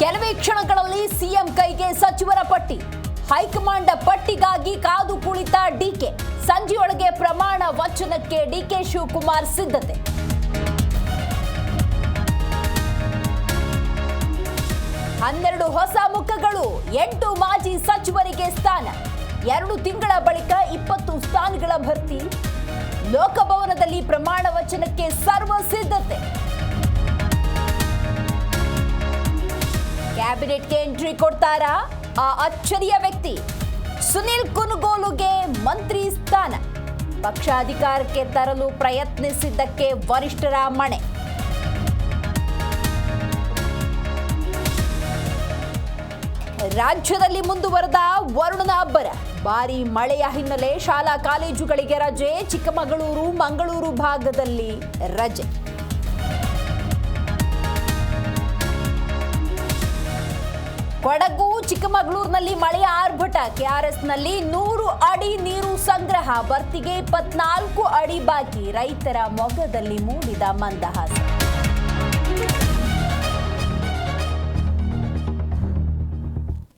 ಕೆಲವೇ ಕ್ಷಣಗಳಲ್ಲಿ ಸಿಎಂ ಕೈಗೆ ಸಚಿವರ ಪಟ್ಟಿ. ಹೈಕಮಾಂಡ್ ಪಟ್ಟಿಗಾಗಿ ಕಾದು ಕುಳಿತ ಡಿಕೆ. ಸಂಜೆಯೊಳಗೆ ಪ್ರಮಾಣ ವಚನಕ್ಕೆ ಡಿಕೆ ಶಿವಕುಮಾರ್ ಸಿದ್ಧತೆ. ಹನ್ನೆರಡು ಹೊಸ ಮುಖಗಳು, 8 ಮಾಜಿ ಸಚಿವರಿಗೆ ಸ್ಥಾನ. 2 ತಿಂಗಳ ಬಳಿಕ 20 ಸ್ಥಾನಗಳ ಭರ್ತಿ. ಲೋಕಭವನದಲ್ಲಿ ಪ್ರಮಾಣ ವಚನಕ್ಕೆ ಸರ್ವ ಸಿದ್ಧತೆ. ಕ್ಯಾಬಿನೆಟ್ಗೆ ಎಂಟ್ರಿ ಕೊಡ್ತಾರಾ ಆ ಅಚ್ಚರಿಯ ವ್ಯಕ್ತಿ? ಸುನಿಲ್ ಕುನುಗೋಲುಗೆ ಮಂತ್ರಿ ಸ್ಥಾನ. ಪಕ್ಷ ಅಧಿಕಾರಕ್ಕೆ ತರಲು ಪ್ರಯತ್ನಿಸಿದ್ದಕ್ಕೆ ವರಿಷ್ಠರ ಮಣೆ. ರಾಜ್ಯದಲ್ಲಿ ಮುಂದುವರೆದ ವರುಣನ ಅಬ್ಬರ. ಭಾರೀ ಮಳೆಯ ಹಿನ್ನೆಲೆ ಶಾಲಾ ಕಾಲೇಜುಗಳಿಗೆ ರಜೆ. ಚಿಕ್ಕಮಗಳೂರು, ಮಂಗಳೂರು ಭಾಗದಲ್ಲಿ ರಜೆ. ಕೊಡಗು, ಚಿಕ್ಕಮಗಳೂರಿನಲ್ಲಿ ಮಳೆಯ ಆರ್ಭಟ. ಕೆಆರ್ಎಸ್ನಲ್ಲಿ 100 ಅಡಿ ನೀರು ಸಂಗ್ರಹ. ಭರ್ತಿಗೆ 24 ಅಡಿ ಬಾಕಿ. ರೈತರ ಮೊಗದಲ್ಲಿ ಮೂಡಿದ ಮಂದಹಾಸ.